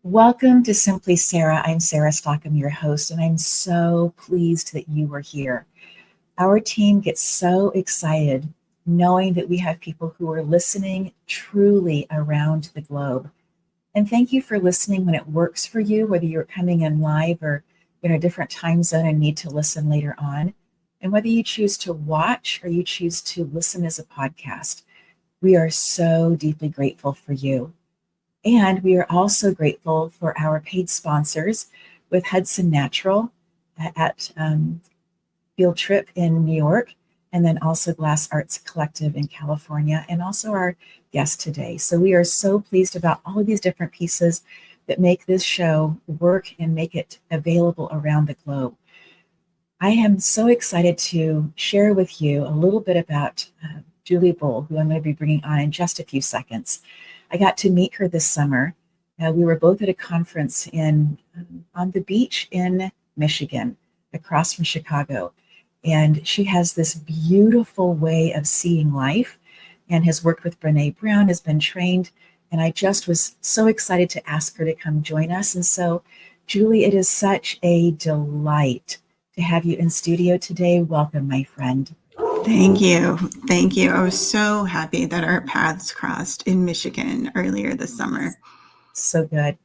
Welcome to Simply Sarah. I'm Sarah Stockham, your host, and I'm so pleased that you are here. Our team gets so excited knowing that we have people who are listening truly around the globe. And thank you for listening when it works for you, whether you're coming in live or in a different time zone and need to listen later on. And whether you choose to watch or you choose to listen as a podcast, we are so deeply grateful for you. And we are also grateful for our paid sponsors with Hudson Natural at Field Trip in New York, and then also Glass Arts Collective in California, and also our guest today. So we are so pleased about all of these different pieces that make this show work and make it available around the globe. I am so excited to share with you a little bit about Julie Boll, who I'm going to be bringing on in just a few seconds. I got to meet her this summer. We were both at a conference on the beach in Michigan, across from Chicago. And she has this beautiful way of seeing life and has worked with Brene Brown, has been trained. And I just was so excited to ask her to come join us. And so, Julie, it is such a delight to have you in studio today. Welcome, my friend. Thank you. Thank you. I was so happy that our paths crossed in Michigan earlier this summer. So good.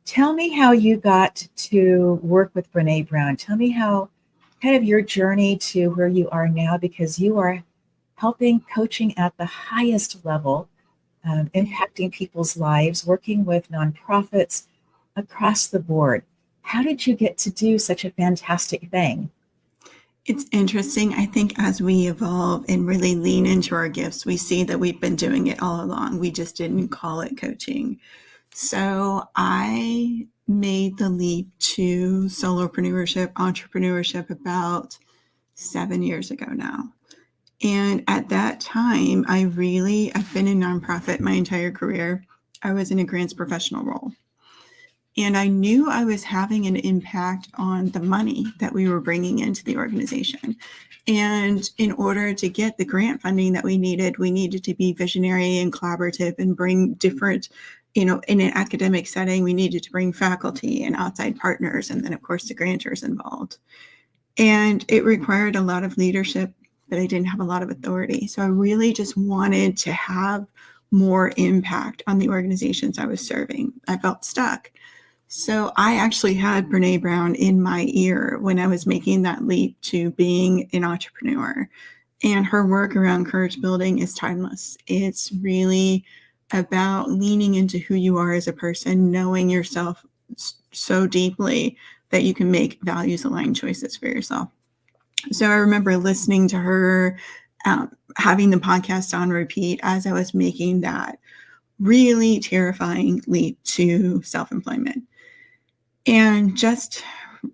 Tell me how you got to work with Brene Brown. Tell me how kind of your journey to where you are now, because you are helping coaching at the highest level, impacting people's lives, working with nonprofits across the board. How did you get to do such a fantastic thing? It's interesting. I think as we evolve and really lean into our gifts, we see that we've been doing it all along. We just didn't call it coaching. So I made the leap to solopreneurship, entrepreneurship about 7 years ago now. And at that time, I've been in nonprofit my entire career. I was in a grants professional role. And I knew I was having an impact on the money that we were bringing into the organization. And in order to get the grant funding that we needed to be visionary and collaborative and bring different, in an academic setting, we needed to bring faculty and outside partners, and then, of course, the grantors involved. And it required a lot of leadership, but I didn't have a lot of authority. So I really just wanted to have more impact on the organizations I was serving. I felt stuck. So I actually had Brene Brown in my ear when I was making that leap to being an entrepreneur. And her work around courage building is timeless. It's really about leaning into who you are as a person, knowing yourself so deeply that you can make values-aligned choices for yourself. So I remember listening to her, having the podcast on repeat as I was making that really terrifying leap to self-employment. And just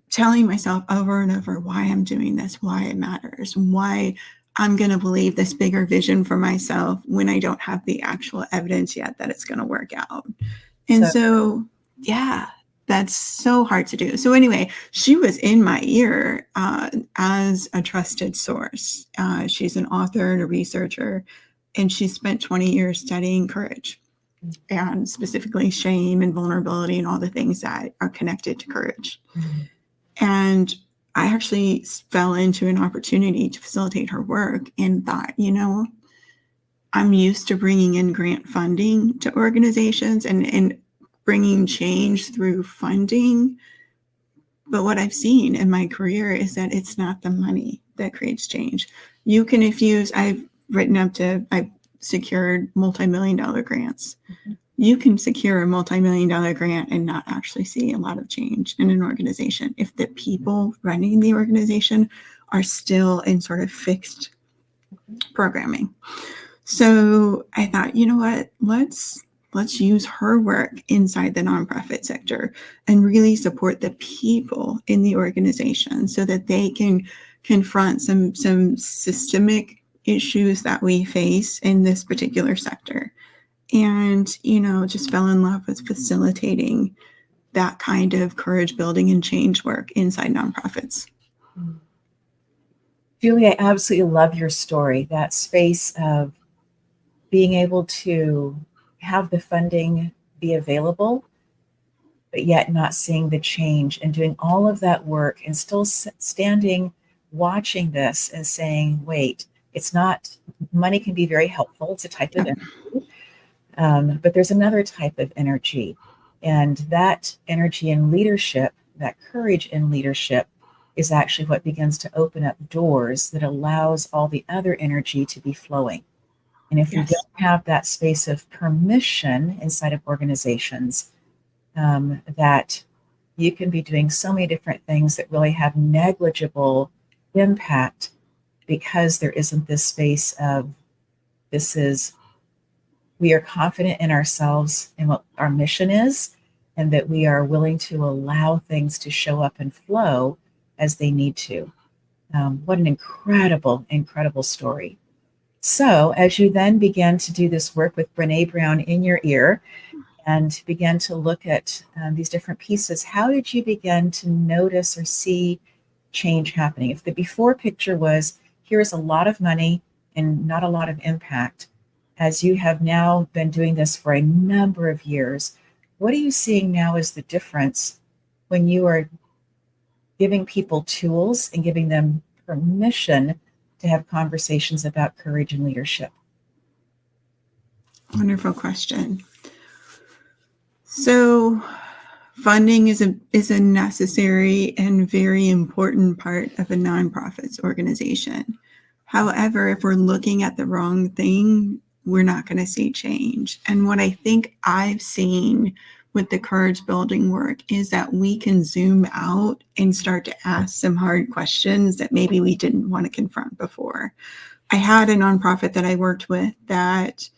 telling myself over and over why I'm doing this, why it matters, why I'm going to believe this bigger vision for myself when I don't have the actual evidence yet that it's going to work out. And so yeah, that's so hard to do. So anyway, she was in my ear as a trusted source. She's an author and a researcher, and she spent 20 years studying courage, and specifically shame and vulnerability and all the things that are connected to courage. Mm-hmm. And I actually fell into an opportunity to facilitate her work and thought, I'm used to bringing in grant funding to organizations and bringing change through funding. But what I've seen in my career is that it's not the money that creates change. I've secured multi-million-dollar grants. Mm-hmm. You can secure a multi-million-dollar grant and not actually see a lot of change in an organization if the people running the organization are still in sort of fixed programming. So I thought, you know what, let's use her work inside the nonprofit sector and really support the people in the organization so that they can confront some systemic issues that we face in this particular sector. And, just fell in love with facilitating that kind of courage building and change work inside nonprofits. Julie, I absolutely love your story, that space of being able to have the funding be available but yet not seeing the change and doing all of that work and still standing, watching this and saying, wait, it's not, money can be very helpful. It's a type of energy. But there's another type of energy. And that energy in leadership, that courage in leadership, is actually what begins to open up doors that allows all the other energy to be flowing. And if we don't have that space of permission inside of organizations, that you can be doing so many different things that really have negligible impact because there isn't this space of we are confident in ourselves and what our mission is, and that we are willing to allow things to show up and flow as they need to. What an incredible, incredible story. So as you then began to do this work with Brene Brown in your ear and began to look at these different pieces, how did you begin to notice or see change happening? If the before picture was, here's a lot of money and not a lot of impact, as you have now been doing this for a number of years, what are you seeing now as the difference when you are giving people tools and giving them permission to have conversations about courage and leadership? Wonderful question. So funding is a necessary and very important part of a nonprofit's organization. However, if we're looking at the wrong thing, we're not going to see change. And what I think I've seen with the courage building work is that we can zoom out and start to ask some hard questions that maybe we didn't want to confront before. I had a nonprofit that I worked with that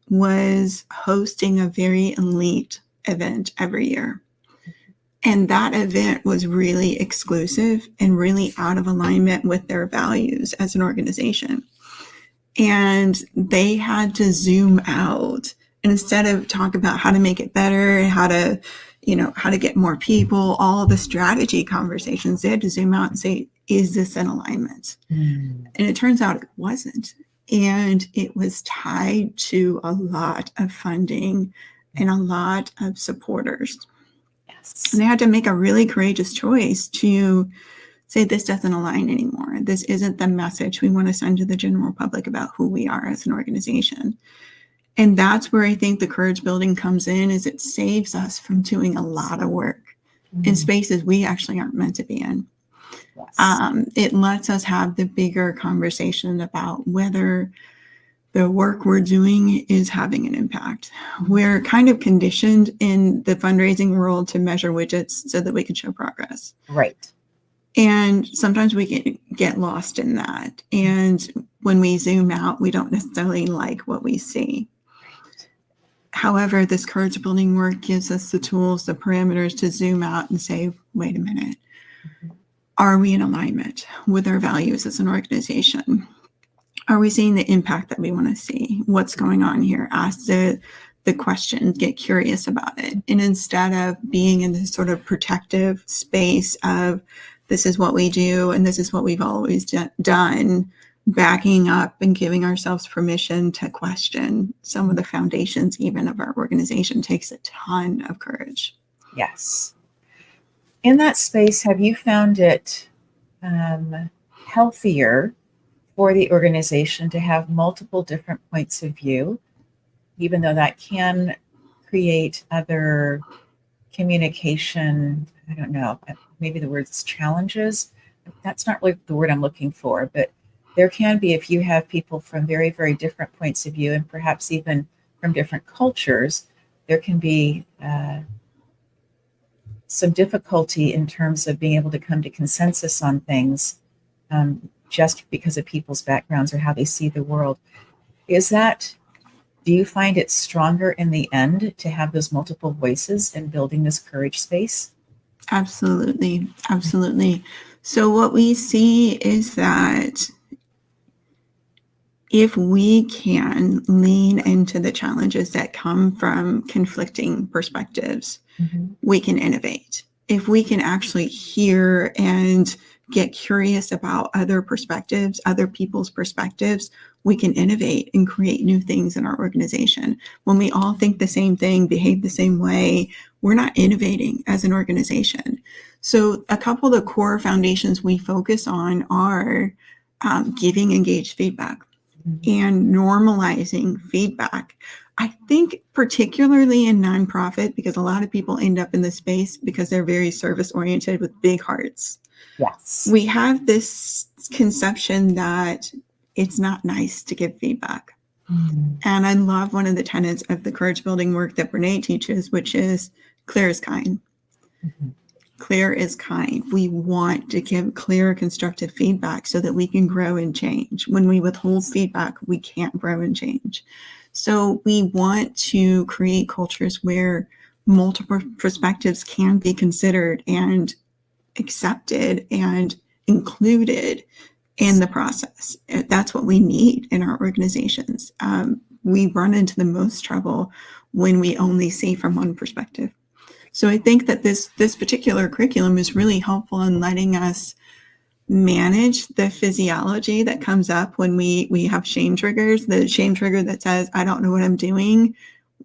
was hosting a very elite event every year. And that event was really exclusive and really out of alignment with their values as an organization. And they had to zoom out, and instead of talk about how to make it better, how to get more people, all the strategy conversations, they had to zoom out and say, is this in alignment? And it turns out it wasn't. And it was tied to a lot of funding and a lot of supporters. Yes. And they had to make a really courageous choice to say, this doesn't align anymore. This isn't the message we want to send to the general public about who we are as an organization. And that's where I think the courage building comes in, is it saves us from doing a lot of work in spaces we actually aren't meant to be in. Yes. It lets us have the bigger conversation about whether the work we're doing is having an impact. We're kind of conditioned in the fundraising world to measure widgets so that we can show progress. Right. And sometimes we get lost in that. And when we zoom out, we don't necessarily like what we see. Right. However, this courage building work gives us the tools, the parameters to zoom out and say, wait a minute, are we in alignment with our values as an organization? Are we seeing the impact that we want to see? What's going on here? Ask the questions, get curious about it. And instead of being in this sort of protective space of, this is what we do and this is what we've always done, backing up and giving ourselves permission to question some of the foundations even of our organization takes a ton of courage. Yes. In that space, have you found it healthier for the organization to have multiple different points of view, even though that can create other communication, I don't know, maybe the word is challenges. That's not really the word I'm looking for, but there can be, if you have people from very, very different points of view and perhaps even from different cultures, there can be some difficulty in terms of being able to come to consensus on things just because of people's backgrounds or how they see the world. Do you find it stronger in the end to have those multiple voices in building this courage space? Absolutely. Absolutely. So what we see is that if we can lean into the challenges that come from conflicting perspectives, we can innovate. if we can actually hear and get curious about other perspectives, other people's perspectives, we can innovate and create new things in our organization. When we all think the same thing, behave the same way, we're not innovating as an organization. So a couple of the core foundations we focus on are giving engaged feedback and normalizing feedback. I think particularly in nonprofit, because a lot of people end up in this space because they're very service oriented with big hearts. Yes. We have this conception that it's not nice to give feedback. And I love one of the tenets of the courage building work that Brene teaches, which is clear is kind. Clear is kind. We want to give clear, constructive feedback so that we can grow and change. When we withhold feedback, we can't grow and change. So we want to create cultures where multiple perspectives can be considered and accepted and included in the process. That's what we need in our organizations. We run into the most trouble when we only see from one perspective. So I think that this particular curriculum is really helpful in letting us manage the physiology that comes up when we have shame triggers. The shame trigger that says, I don't know what I'm doing.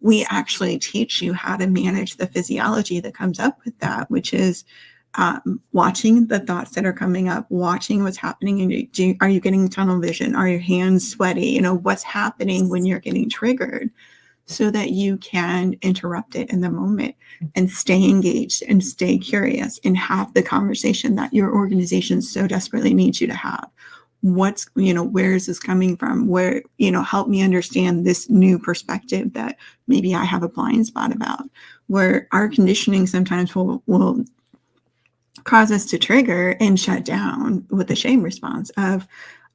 We actually teach you how to manage the physiology that comes up with that, which is watching the thoughts that are coming up, watching what's happening. And are you getting tunnel vision? Are your hands sweaty? What's happening when you're getting triggered, so that you can interrupt it in the moment and stay engaged and stay curious and have the conversation that your organization so desperately needs you to have. Where is this coming from? Where, help me understand this new perspective that maybe I have a blind spot about. Where our conditioning sometimes will cause us to trigger and shut down with the shame response of,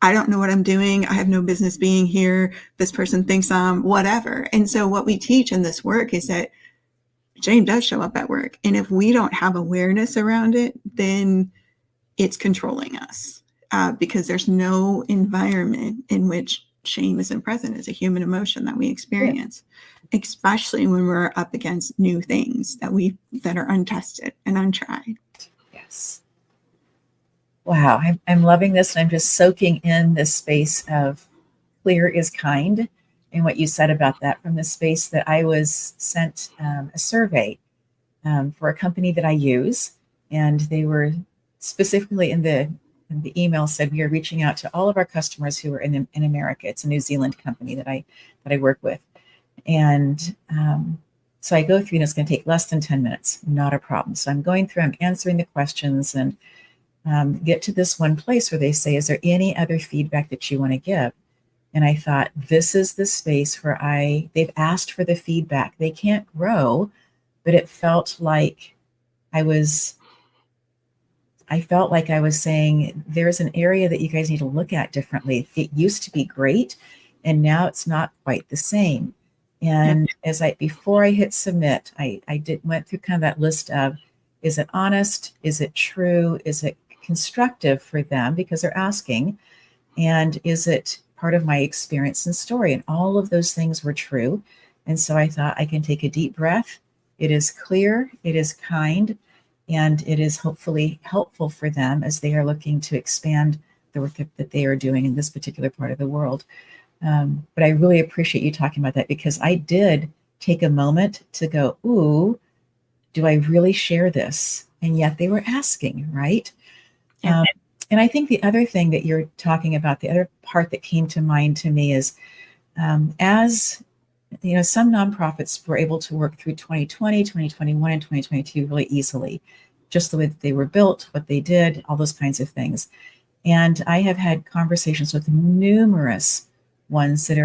I don't know what I'm doing. I have no business being here. This person thinks I'm whatever. And so what we teach in this work is that shame does show up at work. And if we don't have awareness around it, then it's controlling us because there's no environment in which shame isn't present as a human emotion that we experience, especially when we're up against new things that are untested and untried. Yes. Wow, I'm loving this, and I'm just soaking in this space of clear is kind, and what you said about that from the space that I was sent a survey for a company that I use, and they were specifically in the email said we are reaching out to all of our customers who are in America. It's a New Zealand company that I work with, and so I go through, and it's going to take less than 10 minutes, not a problem. So I'm going through, I'm answering the questions, and get to this one place where they say, is there any other feedback that you want to give? And I thought, this is the space where they've asked for the feedback. They can't grow, but it felt like I felt like I was saying, there's an area that you guys need to look at differently. It used to be great, and now it's not quite the same. And before I hit submit, I went through kind of that list of, is it honest? Is it true? Is it constructive for them because they're asking? And is it part of my experience and story? And all of those things were true. And so I thought, I can take a deep breath. It is clear, it is kind, and it is hopefully helpful for them as they are looking to expand the work that they are doing in this particular part of the world. But I really appreciate you talking about that, because I did take a moment to go, ooh, do I really share this? And yet they were asking, right? And I think the other thing that you're talking about, the other part that came to mind to me is, as you know, some nonprofits were able to work through 2020, 2021, and 2022 really easily, just the way that they were built, what they did, all those kinds of things. And I have had conversations with numerous ones that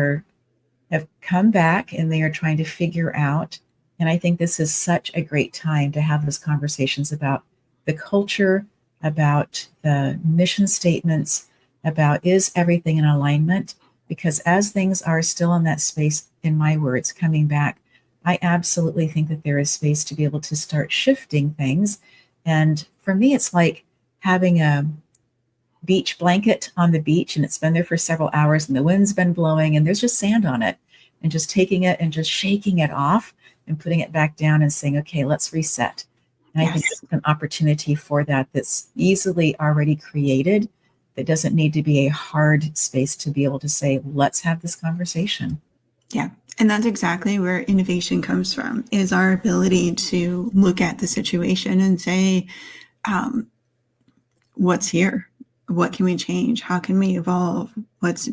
have come back, and they are trying to figure out. And I think this is such a great time to have those conversations about the culture, about the mission statements, about is everything in alignment? Because as things are still in that space, in my words, coming back, I absolutely think that there is space to be able to start shifting things. And for me, it's like having a beach blanket on the beach, and it's been there for several hours, and the wind's been blowing, and there's just sand on it, and just taking it and just shaking it off and putting it back down and saying, okay, let's reset. And I think Yes. it's an opportunity for that that's easily already created. That doesn't need to be a hard space to be able to say, let's have this conversation. Yeah. And that's exactly where innovation comes from, is our ability to look at the situation and say, what's here? What can we change? How can we evolve? What's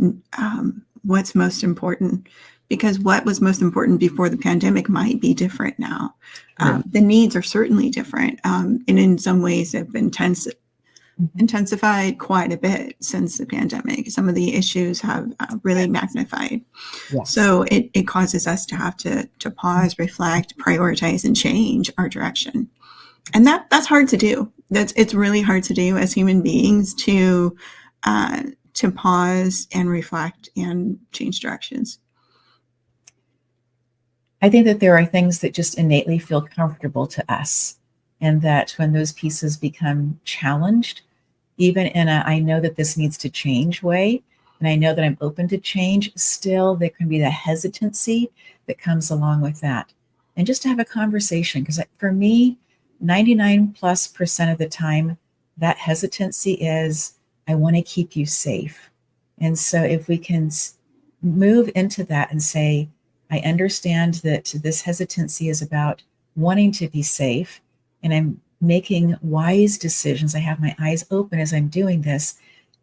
most important? Because what was most important before the pandemic might be different now. The needs are certainly different, and in some ways have been intensified quite a bit since the pandemic. Some of the issues have really magnified. Yes. So it causes us to have to pause, reflect, prioritize, and change our direction. And that's hard to do. It's really hard to do as human beings to pause and reflect and change directions. I think that there are things that just innately feel comfortable to us, and that when those pieces become challenged, even in a I know that this needs to change way, and I know that I'm open to change, still there can be the hesitancy that comes along with that. And just to have a conversation, because for me, 99+% of the time, that hesitancy is I want to keep you safe. And so if we can move into that and say, I understand that this hesitancy is about wanting to be safe, and I'm making wise decisions. I have my eyes open as I'm doing this,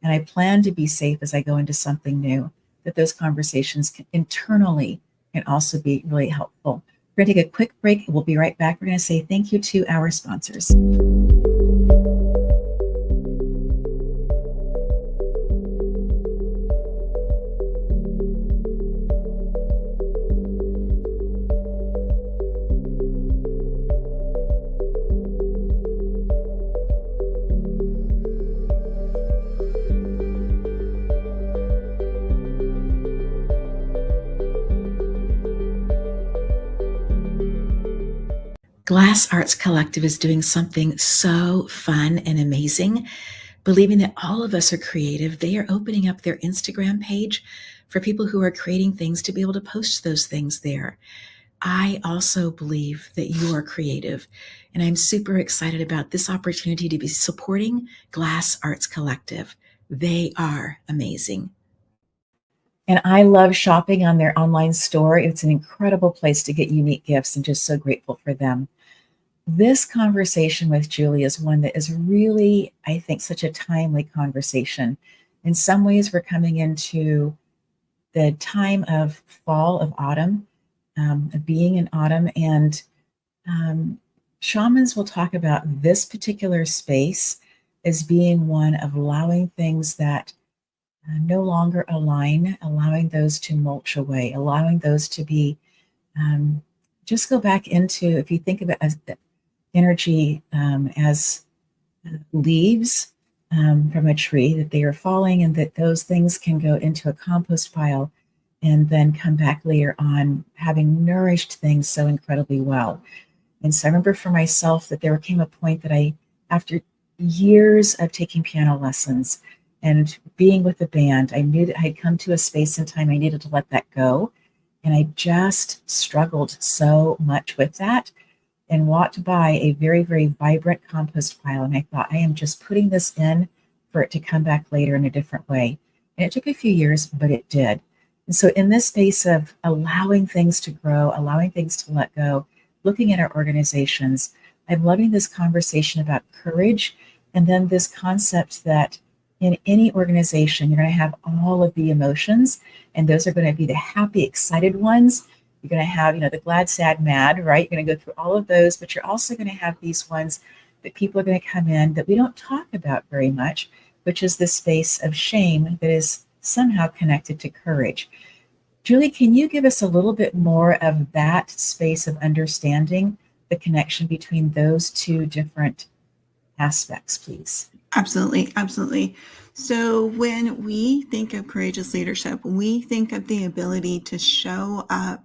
and I plan to be safe as I go into something new, that those conversations internally can also be really helpful. We're going to take a quick break. We'll be right back. We're going to say thank you to our sponsors. Glass Arts Collective is doing something so fun and amazing. Believing that all of us are creative, they are opening up their Instagram page for people who are creating things to be able to post those things there. I also believe that you are creative, and I'm super excited about this opportunity to be supporting Glass Arts Collective. They are amazing. And I love shopping on their online store. It's an incredible place to get unique gifts, and just so grateful for them. This conversation with Julie is one that is really, I think, such a timely conversation. In some ways, we're coming into the time of fall, of autumn, of being in autumn, and shamans will talk about this particular space as being one of allowing things that no longer align, allowing those to mulch away, allowing those to be just go back into, if you think about energy as leaves from a tree, that they are falling, and that those things can go into a compost pile and then come back later on having nourished things so incredibly well. And so I remember for myself that there came a point that after years of taking piano lessons and being with the band, I knew that I had come to a space and time I needed to let that go. And I just struggled so much with that, and walked by a very, very vibrant compost pile. And I thought, I am just putting this in for it to come back later in a different way. And it took a few years, but it did. And so in this space of allowing things to grow, allowing things to let go, looking at our organizations, I'm loving this conversation about courage. And then this concept that in any organization, you're going to have all of the emotions, and those are going to be the happy, excited ones. You're going to have, the glad, sad, mad, right? You're going to go through all of those, but you're also going to have these ones that people are going to come in that we don't talk about very much, which is this space of shame that is somehow connected to courage. Julie, can you give us a little bit more of that space of understanding the connection between those two different aspects, please? Absolutely. Absolutely. So when we think of courageous leadership, we think of the ability to show up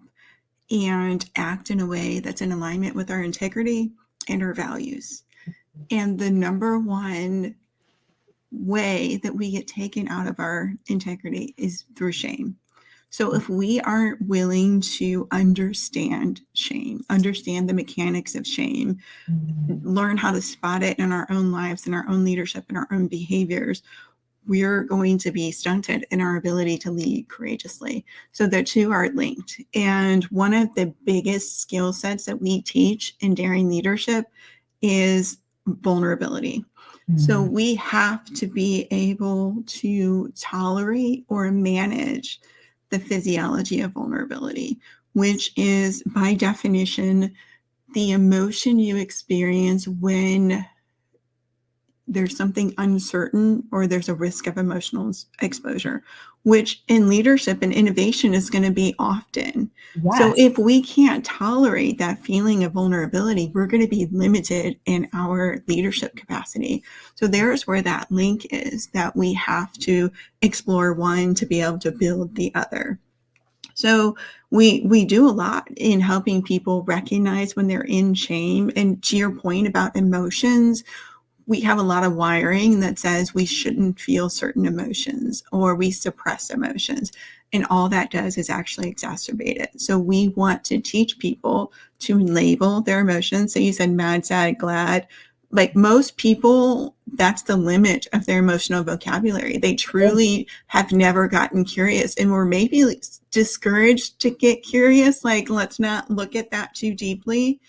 and act in a way that's in alignment with our integrity and our values. And the number one way that we get taken out of our integrity is through shame. So if we aren't willing to understand shame, understand the mechanics of shame, learn how to spot it in our own lives, in our own leadership, in our own behaviors, we're going to be stunted in our ability to lead courageously. So the two are linked. And one of the biggest skill sets that we teach in daring leadership is vulnerability. So we have to be able to tolerate or manage the physiology of vulnerability, which is by definition the emotion you experience when there's something uncertain or there's a risk of emotional exposure, which in leadership and innovation is going to be often. Yes. So if we can't tolerate that feeling of vulnerability, we're going to be limited in our leadership capacity. So there's where that link is, that we have to explore one to be able to build the other. So we do a lot in helping people recognize when they're in shame. And to your point about emotions, we have a lot of wiring that says we shouldn't feel certain emotions or we suppress emotions. And all that does is actually exacerbate it. So we want to teach people to label their emotions. So you said mad, sad, glad. Like most people, that's the limit of their emotional vocabulary. They truly have never gotten curious and were maybe discouraged to get curious. Like, let's not look at that too deeply.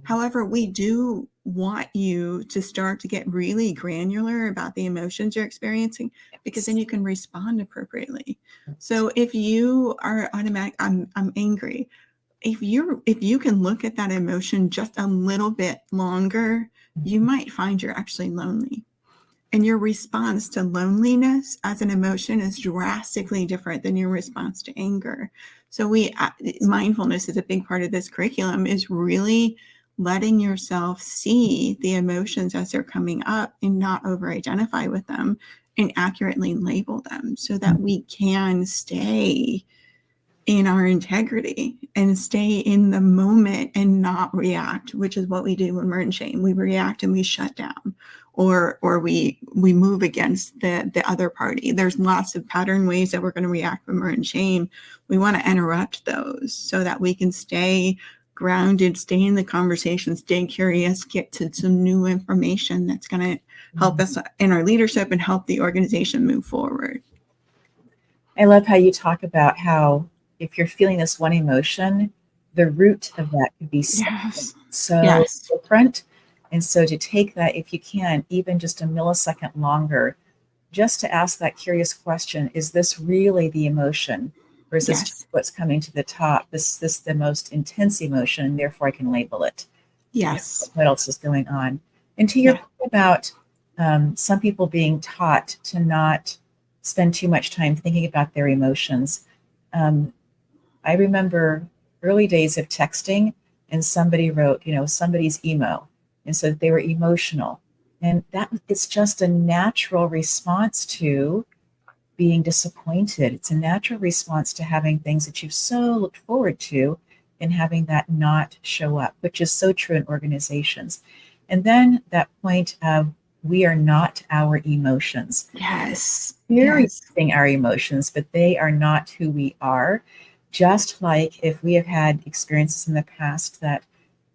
However, we do want you to start to get really granular about the emotions you're experiencing, because then you can respond appropriately. So if you are automatic, I'm angry. If you can look at that emotion just a little bit longer, you might find you're actually lonely. And your response to loneliness as an emotion is drastically different than your response to anger. So mindfulness is a big part of this curriculum, is really letting yourself see the emotions as they're coming up and not over-identify with them and accurately label them so that we can stay in our integrity and stay in the moment and not react, which is what we do when we're in shame. We react and we shut down, or we move against the other party. There's lots of pattern ways that we're going to react when we're in shame. We want to interrupt those so that we can stay grounded, stay in the conversation, stay curious, get to some new information that's going to help us in our leadership and help the organization move forward. I love how you talk about how if you're feeling this one emotion, the root of that could be so different. And so to take that, if you can, even just a millisecond longer, just to ask that curious question, is this really the emotion? Or is this what's coming to the top? Is this the most intense emotion, and therefore I can label it? Yes. What else is going on? And to your point about some people being taught to not spend too much time thinking about their emotions. I remember early days of texting, and somebody wrote, somebody's emo. And so they were emotional. And that it's just a natural response to being disappointed. It's a natural response to having things that you've so looked forward to and having that not show up, which is so true in organizations. And then that point of we are not our emotions. Yes. Experiencing our emotions, but they are not who we are. Just like if we have had experiences in the past that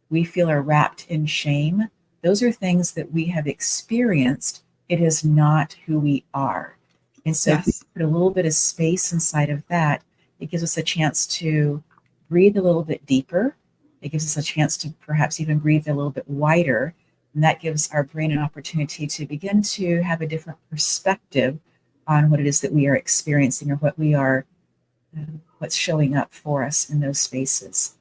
we feel are wrapped in shame, those are things that we have experienced. It is not who we are. And so if we put a little bit of space inside of that, it gives us a chance to breathe a little bit deeper. It gives us a chance to perhaps even breathe a little bit wider. And that gives our brain an opportunity to begin to have a different perspective on what it is that we are experiencing or what we are, what's showing up for us in those spaces.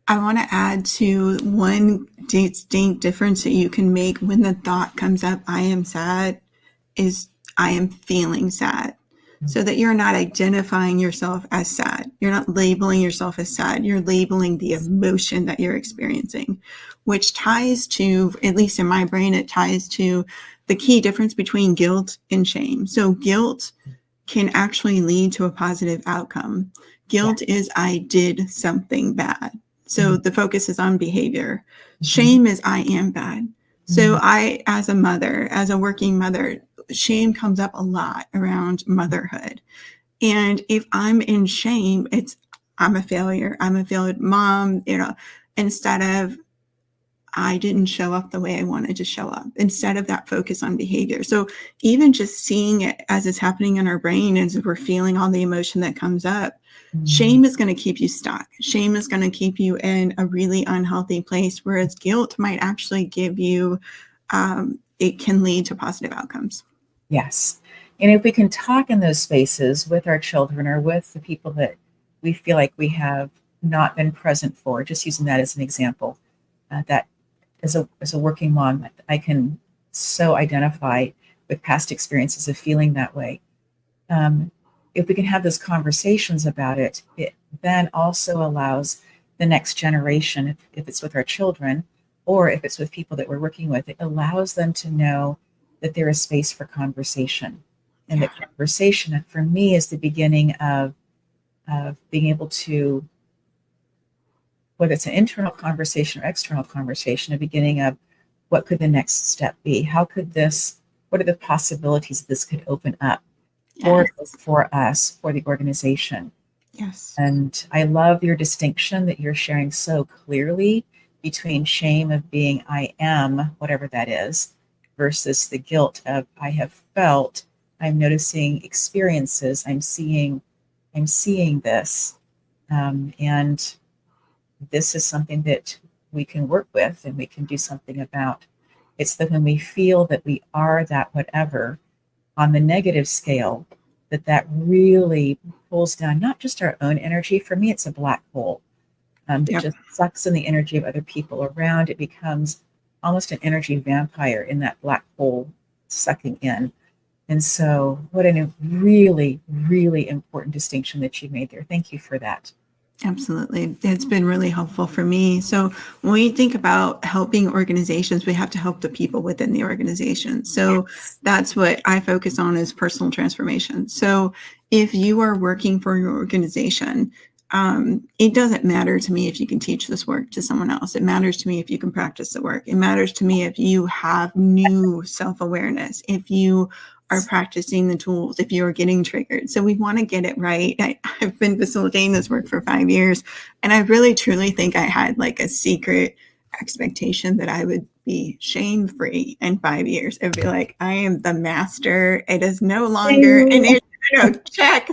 I want to add to one distinct difference that you can make when the thought comes up, I am sad, is I am feeling sad. So that you're not identifying yourself as sad. You're not labeling yourself as sad. You're labeling the emotion that you're experiencing, which ties to, at least in my brain, it ties to the key difference between guilt and shame. So guilt can actually lead to a positive outcome. Guilt is I did something bad. So the focus is on behavior. Shame is I am bad. So I, as a mother, as a working mother, shame comes up a lot around motherhood. And if I'm in shame, it's I'm a failure. I'm a failed mom, instead of I didn't show up the way I wanted to show up, instead of that focus on behavior. So even just seeing it as it's happening in our brain, as we're feeling all the emotion that comes up, Mhm. shame is going to keep you stuck. Shame is going to keep you in a really unhealthy place, whereas guilt might actually give you, it can lead to positive outcomes. Yes. And if we can talk in those spaces with our children or with the people that we feel like we have not been present for, just using that as an example, that as a working mom, I can so identify with past experiences of feeling that way. Um, if we can have those conversations about it, it then also allows the next generation, if it's with our children or if it's with people that we're working with, it allows them to know that there is space for conversation. And Yeah. that conversation, for me, is the beginning of being able to, whether it's an internal conversation or external conversation, a beginning of what could the next step be? How could this, what are the possibilities this could open up Yes. for us, for the organization? Yes. And I love your distinction that you're sharing so clearly between shame of being I am, whatever that is, versus the guilt of I have felt, I'm noticing experiences, I'm seeing this. And this is something that we can work with and we can do something about. It's that when we feel that we are that whatever on the negative scale, that really pulls down not just our own energy. For me, it's a black hole that Yep. just sucks in the energy of other people around. It becomes almost an energy vampire in that black hole sucking in. And so, what a really, really important distinction that you made there. Thank you for that. Absolutely. It's been really helpful for me. So, when we think about helping organizations, we have to help the people within the organization. So, Yes. that's what I focus on is personal transformation. So, if you are working for your organization, it doesn't matter to me if you can teach this work to someone else. It matters to me if you can practice the work. It matters to me if you have new self awareness, if you are practicing the tools, if you're getting triggered. So we want to get it right. I've been facilitating this work for 5 years, and I really truly think I had like a secret expectation that I would be shame free in 5 years. It'd be like, I am the master. It is no longer an Ding. issue. Check.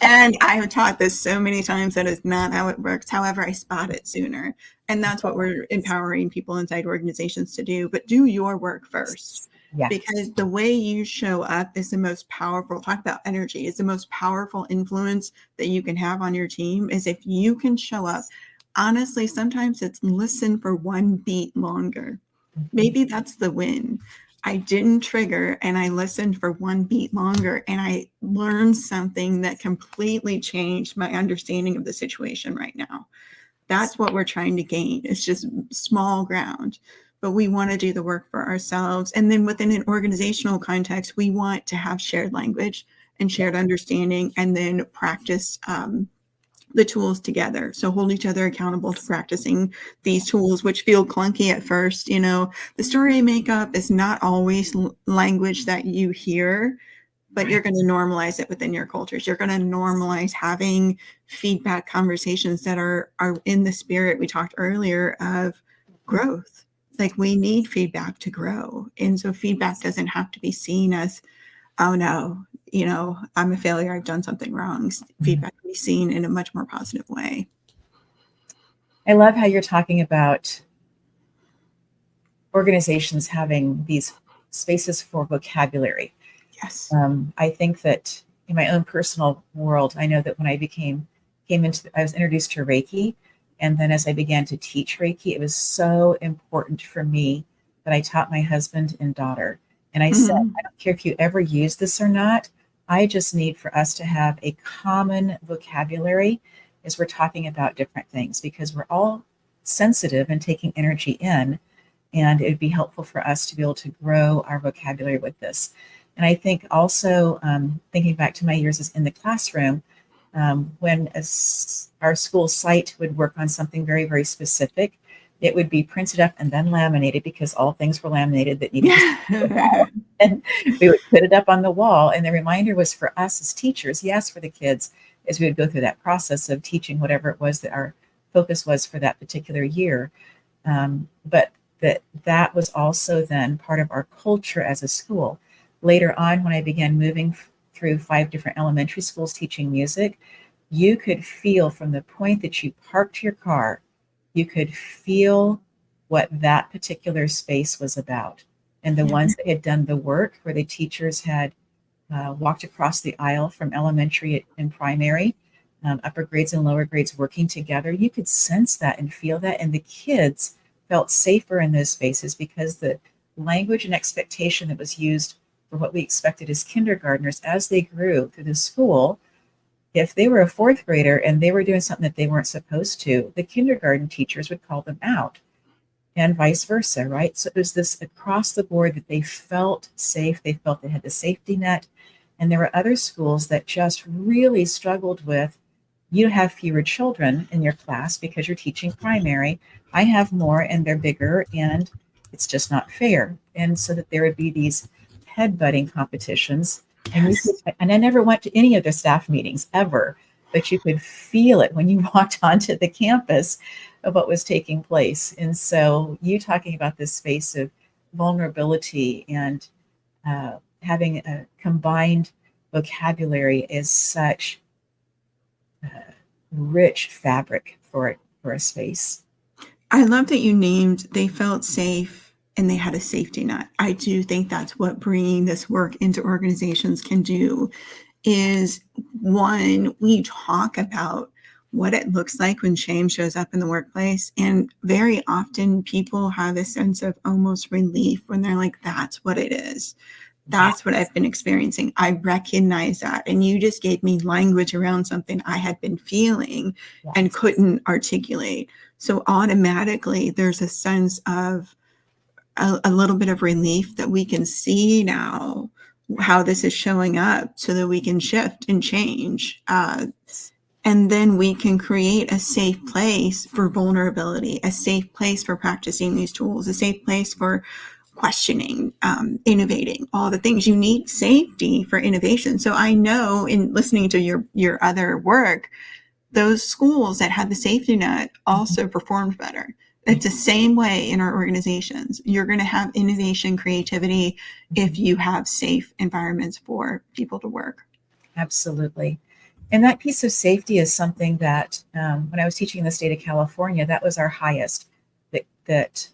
And I have taught this so many times that is not how it works. However, I spot it sooner. And that's what we're empowering people inside organizations to do. But do your work first, Yes. because the way you show up is the most powerful. Talk about energy, is the most powerful influence that you can have on your team. Is if you can show up honestly. Sometimes it's listen for one beat longer. Mhm. Maybe that's the win. I didn't trigger and I listened for one beat longer, and I learned something that completely changed my understanding of the situation right now. That's what we're trying to gain. It's just small ground, but we want to do the work for ourselves. And then within an organizational context, we want to have shared language and shared understanding, and then practice the tools together. So hold each other accountable to practicing these tools, which feel clunky at first. The story I make up is not always language that you hear, but you're Right. going to normalize it within your cultures. You're going to normalize having feedback conversations that are in the spirit we talked earlier of growth. Like, we need feedback to grow. And so feedback doesn't have to be seen as, oh no, I'm a failure, I've done something wrong. Mhm. Feedback can be seen in a much more positive way. I love how you're talking about organizations having these spaces for vocabulary. Yes. I think that in my own personal world, I know that when I was introduced to Reiki, and then as I began to teach Reiki, it was so important for me that I taught my husband and daughter. And I said, Mm-hmm. I don't care if you ever use this or not. I just need for us to have a common vocabulary as we're talking about different things because we're all sensitive and taking energy in and it'd be helpful for us to be able to grow our vocabulary with this. And I think also thinking back to my years as in the classroom, when our school site would work on something very, very specific, it would be printed up and then laminated because all things were laminated that needed to be printed out. And we would put it up on the wall. And the reminder was for us as teachers, yes, for the kids, as we would go through that process of teaching whatever it was that our focus was for that particular year. But that was also then part of our culture as a school. Later on, when I began moving through 5 different elementary schools teaching music, you could feel from the point that you parked your car, you could feel what that particular space was about. And the Yeah. ones that had done the work, where the teachers had walked across the aisle from elementary and primary, upper grades and lower grades working together, you could sense that and feel that. And the kids felt safer in those spaces because the language and expectation that was used for what we expected as kindergartners as they grew through the school, if they were a 4th grader and they were doing something that they weren't supposed to, the kindergarten teachers would call them out and vice versa, right? So it was this across the board that they felt safe. They felt they had the safety net. And there were other schools that just really struggled with, you have fewer children in your class because you're teaching primary. I have more and they're bigger and it's just not fair. And so that there would be these headbutting competitions. Yes. And I never went to any of their staff meetings ever, but you could feel it when you walked onto the campus of what was taking place. And so you talking about this space of vulnerability and having a combined vocabulary is such rich fabric for a space. I love that you named they felt safe and they had a safety net. I do think that's what bringing this work into organizations can do is, one, we talk about what it looks like when shame shows up in the workplace. And very often people have a sense of almost relief when they're like, that's what it is. That's what I've been experiencing. I recognize that. And you just gave me language around something I had been feeling and couldn't articulate. So automatically there's a sense of a little bit of relief that we can see now how this is showing up so that we can shift and change. And then we can create a safe place for vulnerability, a safe place for practicing these tools, a safe place for questioning, innovating, all the things you need safety for innovation. So I know in listening to your other work, those schools that had the safety net also performed better. It's the same way in our organizations. You're going to have innovation, creativity if you have safe environments for people to work. Absolutely. And that piece of safety is something that when I was teaching in the state of California, that was our highest, that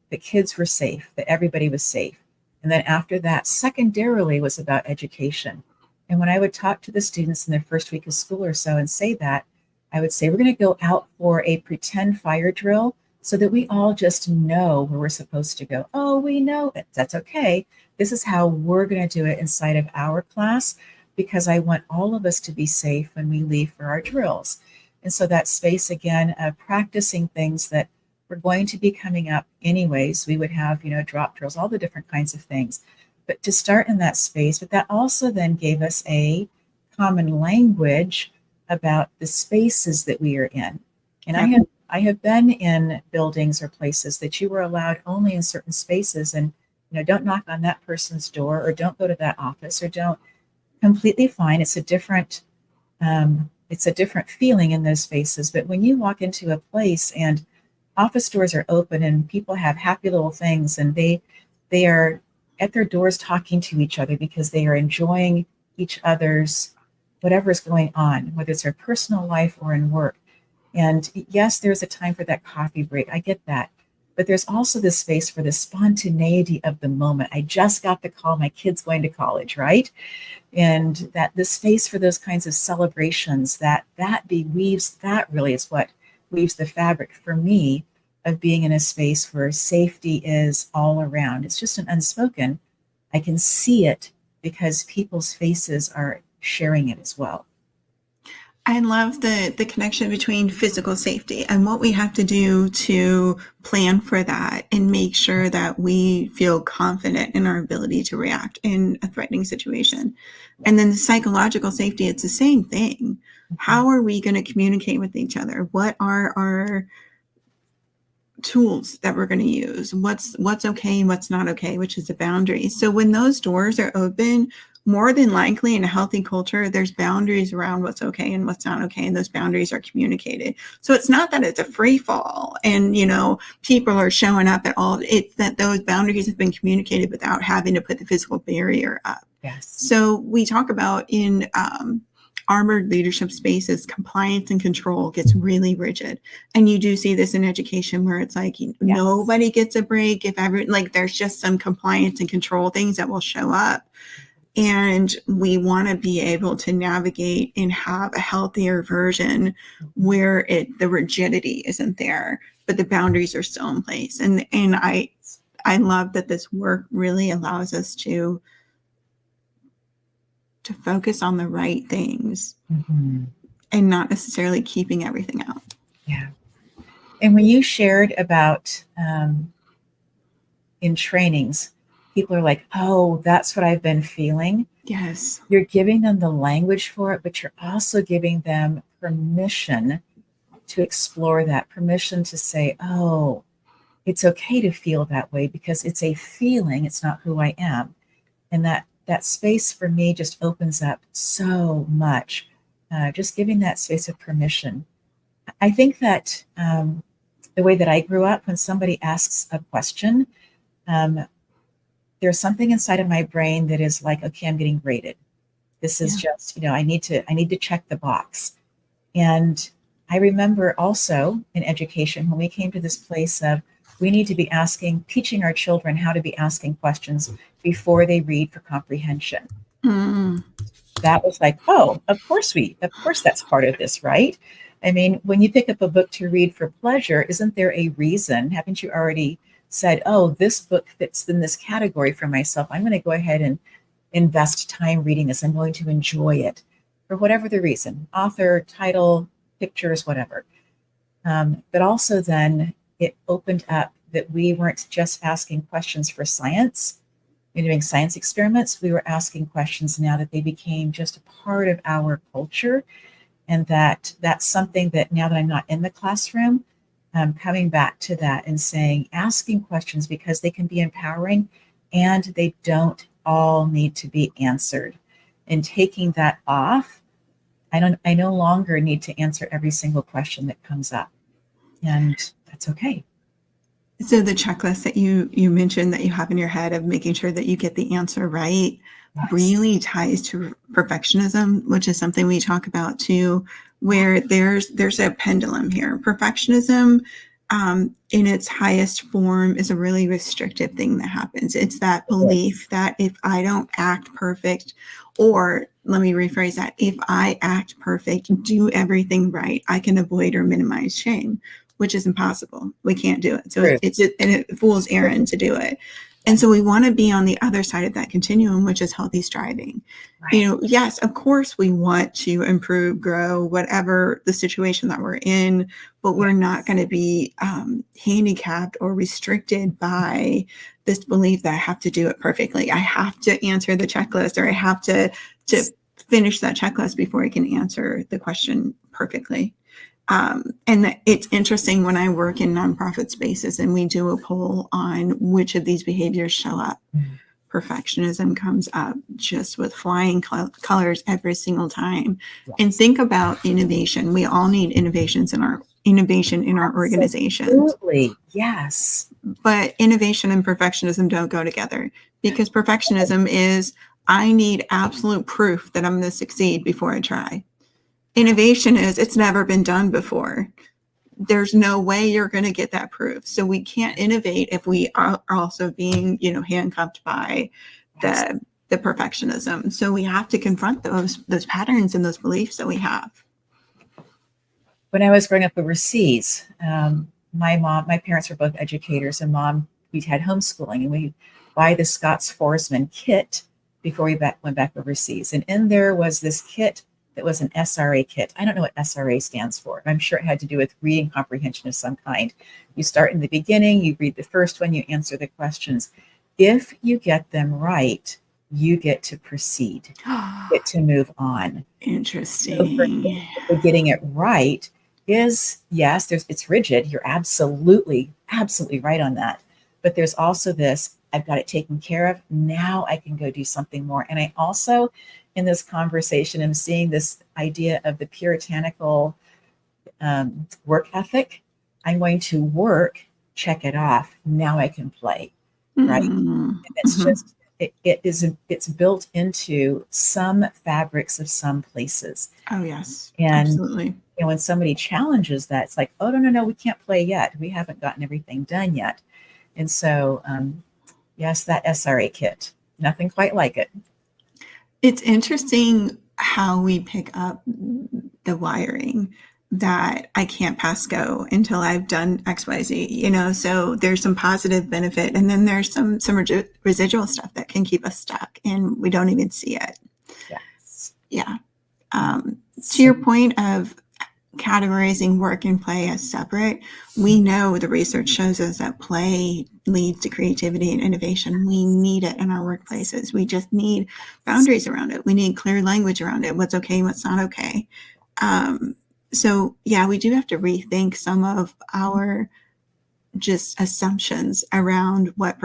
the kids were safe, that everybody was safe. And then after that, secondarily was about education. And when I would talk to the students in their first week of school or so and say that, I would say, we're going to go out for a pretend fire drill so that we all just know where we're supposed to go. Oh, we know it. That's okay. This is how we're going to do it inside of our class, because I want all of us to be safe when we leave for our drills. And so that space again of practicing things that were going to be coming up anyways. We would have, drop drills, all the different kinds of things. But to start in that space, but that also then gave us a common language about the spaces that we are in. And Yep. I have been in buildings or places that you were allowed only in certain spaces, and don't knock on that person's door, or don't go to that office, or don't. Completely fine. It's a different feeling in those spaces. But when you walk into a place and office doors are open and people have happy little things, and they are at their doors talking to each other because they are enjoying each other's whatever is going on, whether it's their personal life or in work. And yes, there's a time for that coffee break. I get that. But there's also this space for the spontaneity of the moment. I just got the call, my kid's going to college, right? And that the space for those kinds of celebrations, that weaves, that really is what weaves the fabric for me of being in a space where safety is all around. It's just an unspoken. I can see it because people's faces are sharing it as well. I love the connection between physical safety and what we have to do to plan for that and make sure that we feel confident in our ability to react in a threatening situation. And then the psychological safety, it's the same thing. How are we going to communicate with each other? What are our tools that we're going to use, what's okay and what's not okay, which is the boundaries. So when those doors are open, more than likely in a healthy culture, there's boundaries around what's okay and what's not okay, and those boundaries are communicated. So it's not that it's a free fall and, people are showing up at all. It's that those boundaries have been communicated without having to put the physical barrier up. Yes. So we talk about in armored leadership spaces, compliance and control gets really rigid. And you do see this in education where it's like nobody gets a break if ever, like there's just some compliance and control things that will show up. And we want to be able to navigate and have a healthier version where the rigidity isn't there, but the boundaries are still in place. And I love that this work really allows us to focus on the right things and not necessarily keeping everything out. Yeah. And when you shared about in trainings, people are like, oh, that's what I've been feeling. Yes. You're giving them the language for it, but you're also giving them permission to explore that, permission to say, oh, it's okay to feel that way because it's a feeling, it's not who I am. And that space for me just opens up so much, just giving that space of permission. I think that the way that I grew up, when somebody asks a question, there's something inside of my brain that is like, okay, I'm getting graded. This is just, I need to check the box. And I remember also in education, when we came to this place of, we need to be teaching our children how to be asking questions before they read for comprehension. That was like, oh, of course that's part of this, right? I mean, when you pick up a book to read for pleasure, isn't there a reason? Haven't you already said, oh, this book fits in this category for myself. I'm going to go ahead and invest time reading this. I'm going to enjoy it for whatever the reason, author, title, pictures, whatever. But also then it opened up that we weren't just asking questions for science. We're doing science experiments. We were asking questions now that they became just a part of our culture. And that's something that now that I'm not in the classroom, coming back to that and saying, asking questions because they can be empowering and they don't all need to be answered. And taking that off, I no longer need to answer every single question that comes up. And that's okay. So the checklist that you mentioned that you have in your head of making sure that you get the answer right really ties to perfectionism, which is something we talk about too, where there's a pendulum here. Perfectionism in its highest form is a really restrictive thing that happens. It's that belief that if I don't act perfect, or let me rephrase that, if I act perfect, do everything right, I can avoid or minimize shame, which is impossible. We can't do it. So it fools Aaron to do it. And so we want to be on the other side of that continuum, which is healthy striving. Right. Yes, of course we want to improve, grow, whatever the situation that we're in, but we're not going to be handicapped or restricted by this belief that I have to do it perfectly. I have to answer the checklist, or I have to finish that checklist before I can answer the question perfectly. And it's interesting when I work in nonprofit spaces and we do a poll on which of these behaviors show up. Perfectionism comes up just with flying colors every single time. Yes. And think about innovation. We all need innovation in our organizations. Absolutely. Yes. But innovation and perfectionism don't go together, because perfectionism is, I need absolute proof that I'm going to succeed before I try. Innovation is, it's never been done before. There's no way you're going to get that proof. So we can't innovate if we are also being, handcuffed by the perfectionism. So we have to confront those patterns and those beliefs that we have. When I was growing up overseas, my parents were both educators, and we had homeschooling, and we buy the Scots Foresman kit before we went back overseas. And in there was this kit that was an SRA kit. I don't know what SRA stands for. I'm sure it had to do with reading comprehension of some kind. You start in the beginning, you read the first one, you answer the questions. If you get them right, you get to proceed, get to move on. Interesting. So for getting it right, is, yes, it's rigid. You're absolutely, absolutely right on that. But there's also this, I've got it taken care of. Now I can go do something more. And I also, in this conversation, am seeing this idea of the puritanical work ethic. I'm going to work, check it off. Now I can play, right? And it's Mm-hmm. just, it's built into some fabrics of some places. Oh, yes, And absolutely. when somebody challenges that, it's like, oh, no, no, no, we can't play yet. We haven't gotten everything done yet. And so, yes, that SRA kit, nothing quite like it. It's interesting how we pick up the wiring that I can't pass go until I've done XYZ, so there's some positive benefit, and then there's some residual stuff that can keep us stuck and we don't even see it. Yes. Yeah. To So, your point of categorizing work and play as separate, we know the research shows us that play leads to creativity and innovation. We need it in our workplaces. We just need boundaries around it. We need clear language around it. What's okay, what's not okay. So yeah, we do have to rethink some of our just assumptions around what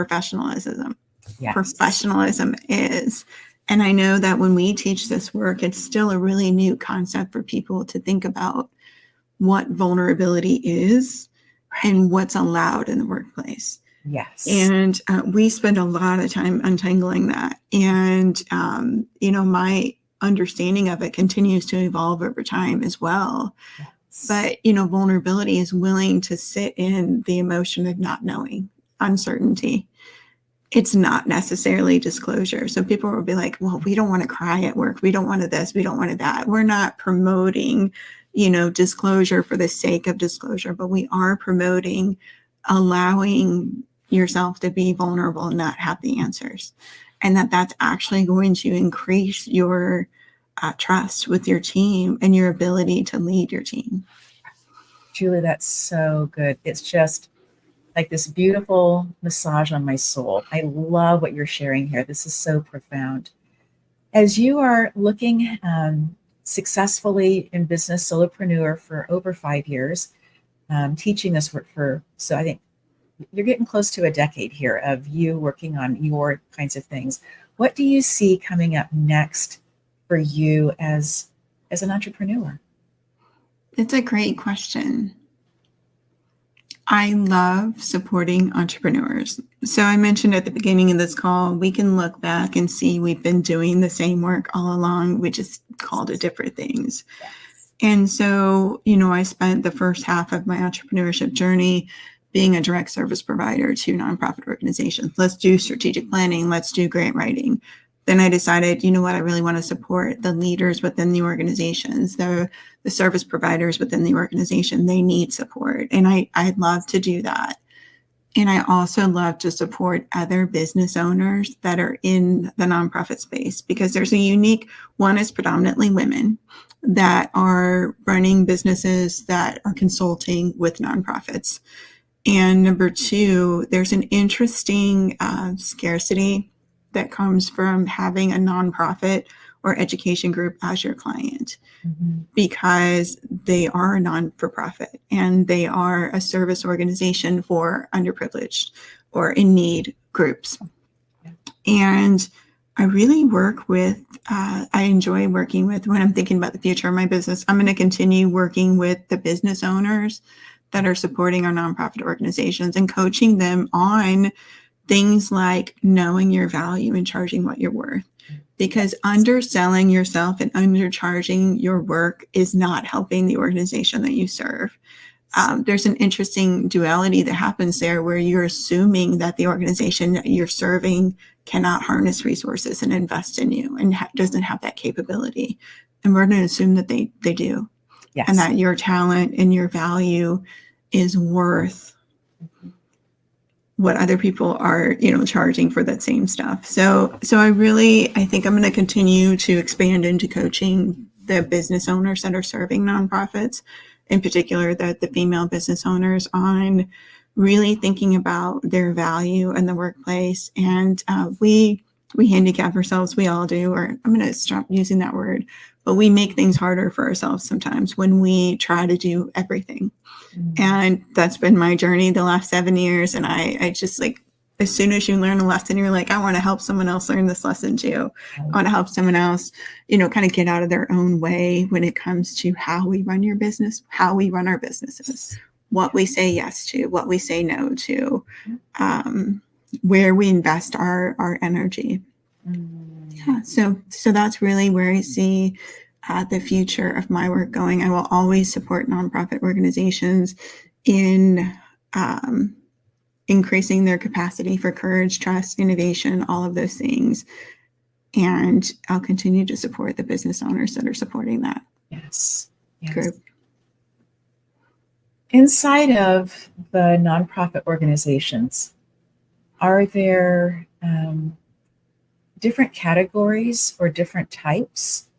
yes. professionalism is. And I know that when we teach this work, it's still a really new concept for people to think about what vulnerability is Right. and what's allowed in the workplace. Yes. And we spend a lot of time untangling that. And, my understanding of it continues to evolve over time as well. Yes. But, vulnerability is willing to sit in the emotion of not knowing, uncertainty. It's not necessarily disclosure. So people will be like, well, we don't want to cry at work. We don't want to this. We don't want to that. We're not promoting, disclosure for the sake of disclosure, but we are promoting allowing yourself to be vulnerable and not have the answers. And that's actually going to increase your trust with your team and your ability to lead your team. Julie, that's so good. It's just like this beautiful massage on my soul. I love what you're sharing here. This is so profound. As you are looking successfully in business, solopreneur for over 5 years, teaching this work so I think you're getting close to a decade here of you working on your kinds of things. What do you see coming up next for you as an entrepreneur? It's a great question. I love supporting entrepreneurs. So I mentioned at the beginning of this call, we can look back and see we've been doing the same work all along. We just called it different things. Yes. And so, I spent the first half of my entrepreneurship journey being a direct service provider to nonprofit organizations. Let's do strategic planning. Let's do grant writing. Then I decided, what, I really want to support the leaders within the organizations, the service providers within the organization. They need support. And I'd love to do that. And I also love to support other business owners that are in the nonprofit space, because there's a unique one is predominantly women that are running businesses that are consulting with nonprofits. And number two, there's an interesting scarcity that comes from having a nonprofit or education group as your client, Mm-hmm. because they are a non-for-profit and they are a service organization for underprivileged or in need groups. Yeah. And I really I enjoy working with, when I'm thinking about the future of my business, I'm going to continue working with the business owners that are supporting our nonprofit organizations and coaching them on things like knowing your value and charging what you're worth. Because underselling yourself and undercharging your work is not helping the organization that you serve. There's an interesting duality that happens there where you're assuming that the organization that you're serving cannot harness resources and invest in you and doesn't have that capability. And we're going to assume that they do. Yes. And that your talent and your value is worth what other people are, charging for that same stuff. So I think I'm going to continue to expand into coaching the business owners that are serving nonprofits, in particular the female business owners, on really thinking about their value in the workplace. And we we handicap ourselves. We all do, or I'm going to stop using that word, but we make things harder for ourselves sometimes when we try to do everything. And that's been my journey the last 7 years. And I just like, as soon as you learn a lesson, you're like, I want to help someone else learn this lesson too. I want to help someone else, kind of get out of their own way when it comes to how we run your business, how we run our businesses, what we say yes to, what we say no to, where we invest our energy. Yeah, so that's really where I see the future of my work going. I will always support nonprofit organizations in increasing their capacity for courage, trust, innovation, all of those things. And I'll continue to support the business owners that are supporting that group. Inside of the nonprofit organizations, are there different categories or different types?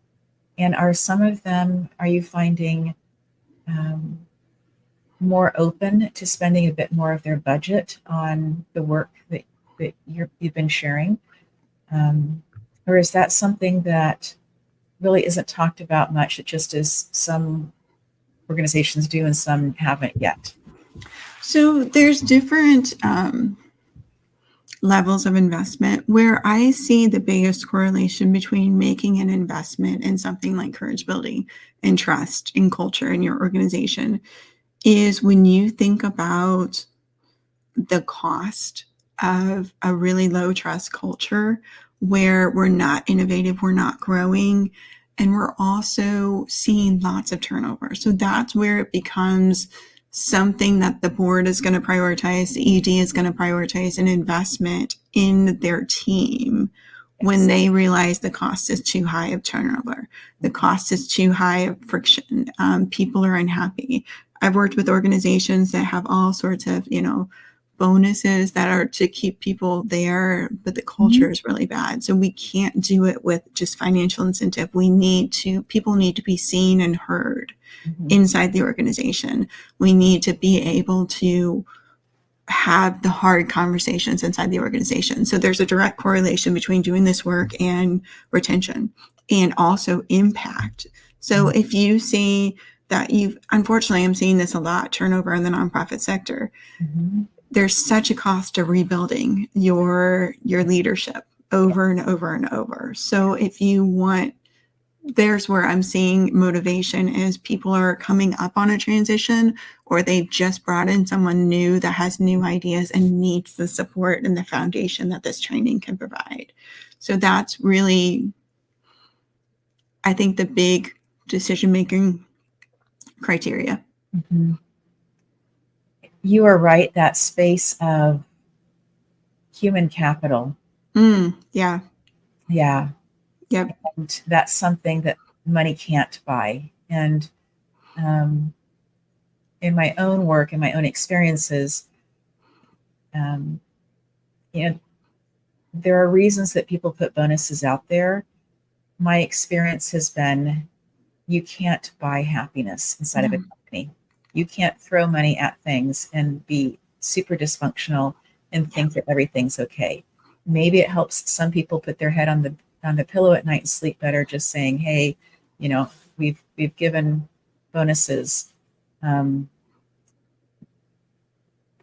And are some of them, are you finding more open to spending a bit more of their budget on the work that you've been sharing? Or is that something that really isn't talked about much? It just is some organizations do and some haven't yet. So there's different levels of investment. Where I see the biggest correlation between making an investment in something like courage building and trust and culture in your organization is when you think about the cost of a really low trust culture where we're not innovative, we're not growing, and we're also seeing lots of turnover. So that's where it becomes something that the board is going to prioritize, the ED is going to prioritize an investment in their team when they realize the cost is too high of turnover, the cost is too high of friction, people are unhappy. I've worked with organizations that have all sorts of, bonuses that are to keep people there, but the culture is really bad. So we can't do it with just financial incentive. People need to be seen and heard inside the organization. We need to be able to have the hard conversations inside the organization. So there's a direct correlation between doing this work and retention and also impact. So if you see that unfortunately, I'm seeing this a lot, turnover in the nonprofit sector. There's such a cost to rebuilding your leadership over and over and over. So if you want, there's where I'm seeing motivation is people are coming up on a transition or they've just brought in someone new that has new ideas and needs the support and the foundation that this training can provide. So that's really, I think, the big decision-making criteria. You are right, that space of human capital. Yeah. Yeah. Yep. And that's something that money can't buy. And in my own work, in my own experiences, there are reasons that people put bonuses out there. My experience has been you can't buy happiness inside of a company. You can't throw money at things and be super dysfunctional and think that everything's okay. Maybe it helps some people put their head on the pillow at night and sleep better, just saying, hey, we've given bonuses. And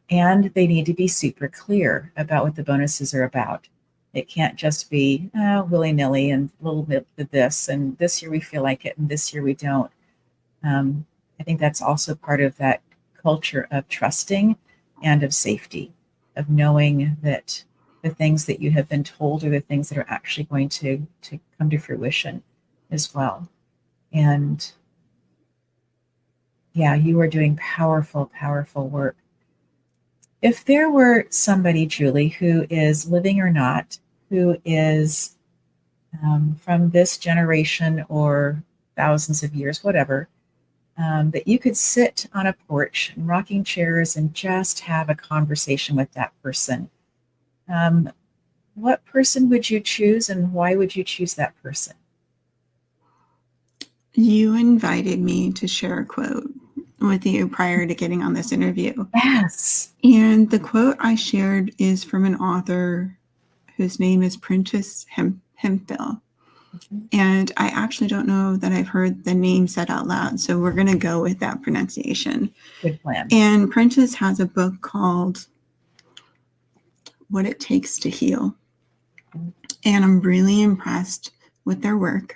they need to be super clear about what the bonuses are about. It can't just be willy-nilly and a little bit of this, and this year we feel like it, and this year we don't. I think that's also part of that culture of trusting and of safety, of knowing that the things that you have been told are the things that are actually going to come to fruition as well. And yeah, you are doing powerful, powerful work. If there were somebody, Julie, who is living or not, who is from this generation or thousands of years, whatever, that you could sit on a porch in rocking chairs and just have a conversation with that person, what person would you choose and why would you choose that person? You invited me to share a quote with you prior to getting on this interview. Yes. And the quote I shared is from an author whose name is Prentice Hemphill. And I actually don't know that I've heard the name said out loud, so we're going to go with that pronunciation. Good plan. And Prentice has a book called What It Takes to Heal. And I'm really impressed with their work.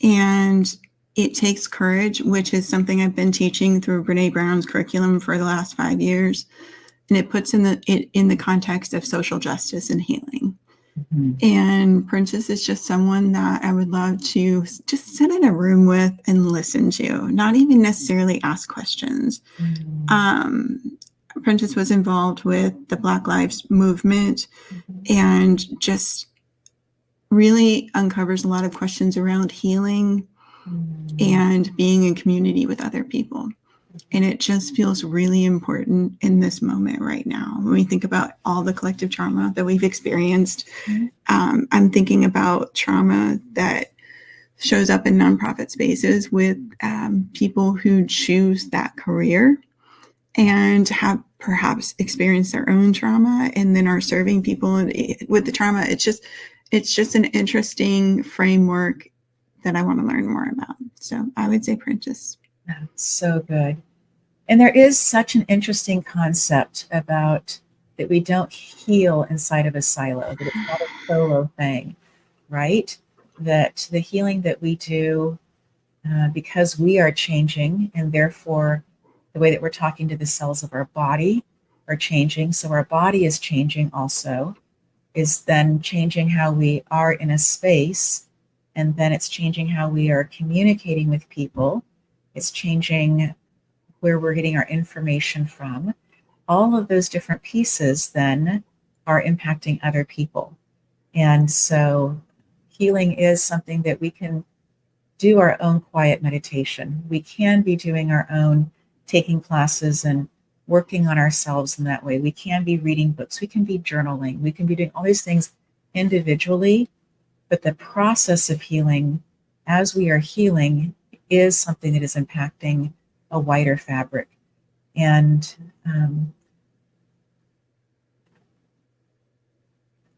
And it takes courage, which is something I've been teaching through Brene Brown's curriculum for the last 5 years. And it puts in the context of social justice and healing. Mm-hmm. And Princess is just someone that I would love to just sit in a room with and listen to, not even necessarily ask questions. Mm-hmm. Princess was involved with the Black Lives Movement, mm-hmm. and just really uncovers a lot of questions around healing, mm-hmm. and being in community with other people. And it just feels really important in this moment right now. When we think about all the collective trauma that we've experienced, mm-hmm. I'm thinking about trauma that shows up in nonprofit spaces with people who choose that career and have perhaps experienced their own trauma and then are serving people with the trauma. It's just an interesting framework that I want to learn more about. So I would say Princess. That's so good. And there is such an interesting concept about that we don't heal inside of a silo, that it's not a solo thing, right? That the healing that we do, because we are changing, and therefore the way that we're talking to the cells of our body are changing. So our body is changing also, is then changing how we are in a space, and then it's changing how we are communicating with people. It's changing where we're getting our information from. All of those different pieces then are impacting other people. And so healing is something that we can do our own quiet meditation. We can be doing our own, taking classes and working on ourselves in that way. We can be reading books. We can be journaling. We can be doing all these things individually. But the process of healing, as we are healing, is something that is impacting a wider fabric. And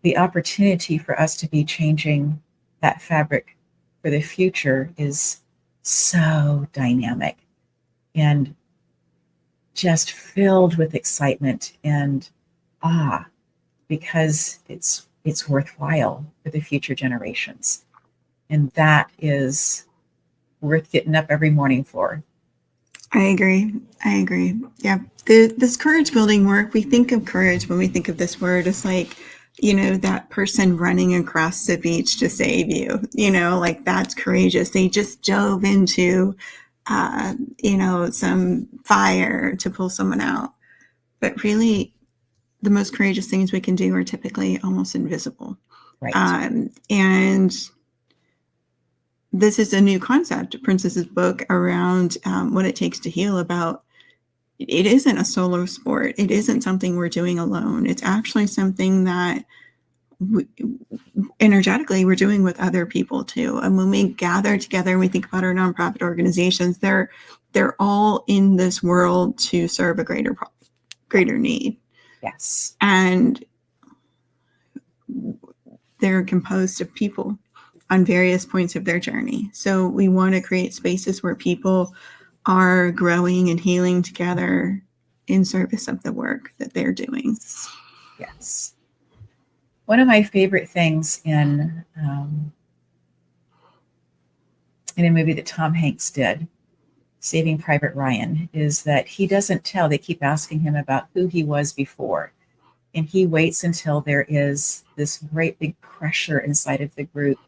the opportunity for us to be changing that fabric for the future is so dynamic and just filled with excitement and awe, because it's worthwhile for the future generations. And that is worth getting up every morning for. I agree. Yeah. This courage building work, we think of courage when we think of this word as like, that person running across the beach to save you, like that's courageous. They just dove into, some fire to pull someone out. But really, the most courageous things we can do are typically almost invisible. Right. And this is a new concept, Princess's book around what it takes to heal, about it isn't a solo sport. It isn't something we're doing alone. It's actually something that energetically we're doing with other people too. And when we gather together and we think about our nonprofit organizations, they're all in this world to serve a greater need. Yes. And they're composed of people on various points of their journey. So we want to create spaces where people are growing and healing together in service of the work that they're doing. Yes. One of my favorite things in a movie that Tom Hanks did, Saving Private Ryan, is that he doesn't tell. They keep asking him about who he was before. And he waits until there is this great big pressure inside of the group.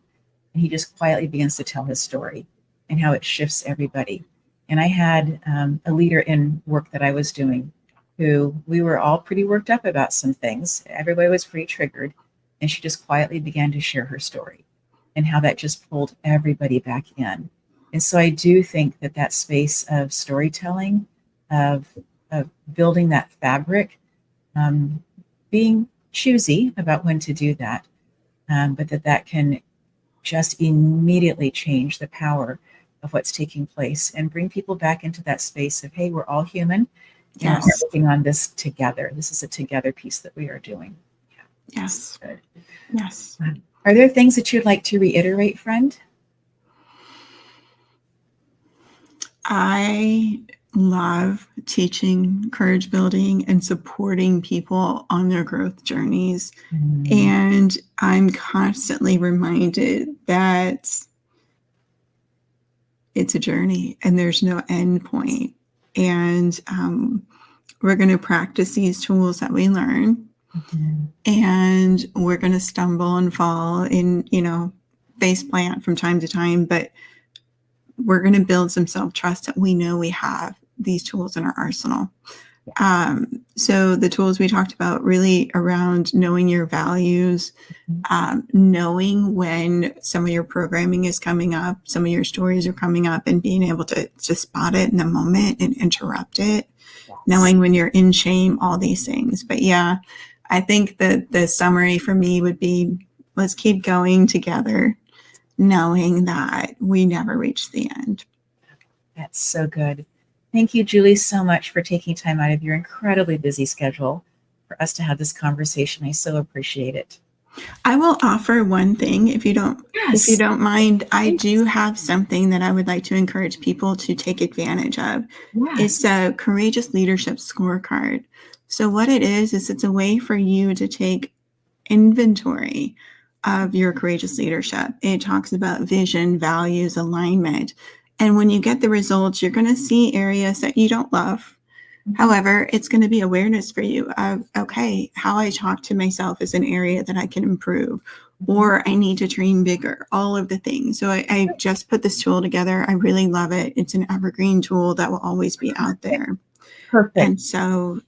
And he just quietly begins to tell his story and how it shifts everybody. And I had a leader in work that I was doing who we were all pretty worked up about some things. Everybody was pretty triggered. And she just quietly began to share her story and how that just pulled everybody back in. And so I do think that space of storytelling, of building that fabric, being choosy about when to do that, but that can just immediately change the power of what's taking place and bring people back into that space of, hey, we're all human. Yes. And we're working on this together. This is a together piece that we are doing. Yes. Good. Yes. Are there things that you'd like to reiterate, friend? I love teaching courage building and supporting people on their growth journeys. And I'm constantly reminded that it's a journey and there's no end point. And we're going to practice these tools that we learn. And we're going to stumble and fall and, face plant from time to time, but we're going to build some self-trust that we know we have these tools in our arsenal. So the tools we talked about really around knowing your values, knowing when some of your programming is coming up, some of your stories are coming up, and being able to spot it in the moment and interrupt it, knowing when you're in shame, all these things. But yeah, I think that the summary for me would be, let's keep going together, knowing that we never reach the end. That's so good. Thank you, Julie, so much for taking time out of your incredibly busy schedule for us to have this conversation. I so appreciate it. I will offer one thing if you don't mind. I do have something that I would like to encourage people to take advantage of. It's a courageous leadership scorecard. So what it is it's a way for you to take inventory of your courageous leadership. It talks about vision, values, alignment. And when you get the results, you're going to see areas that you don't love. However, it's going to be awareness for you of, okay, how I talk to myself is an area that I can improve, or I need to dream bigger, all of the things. So I just put this tool together. I really love it. It's an evergreen tool that will always be out there. Perfect. And so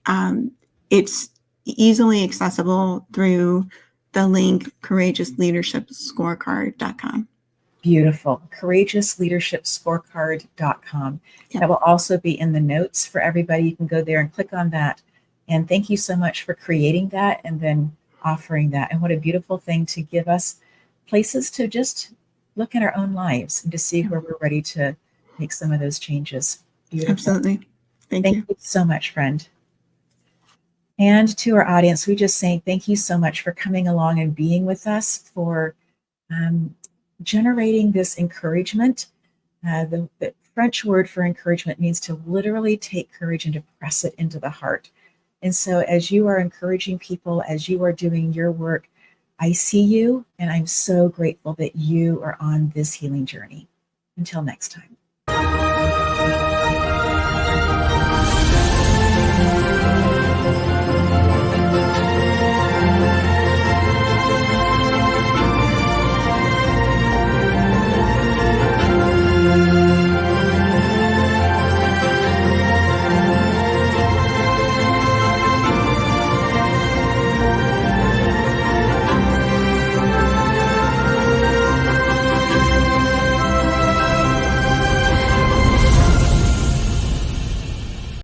it's easily accessible through the link courageousleadershipscorecard.com. Beautiful. Courageousleadershipscorecard.com. Yep. That will also be in the notes for everybody. You can go there and click on that. And thank you so much for creating that and then offering that. And what a beautiful thing to give us places to just look at our own lives and to see where we're ready to make some of those changes. Beautiful. Absolutely. Thank you so much, friend. And to our audience, we just say thank you so much for coming along and being with us, for generating this encouragement. The French word for encouragement means to literally take courage and to press it into the heart. And so as you are encouraging people, as you are doing your work, I see you, and I'm so grateful that you are on this healing journey. Until next time.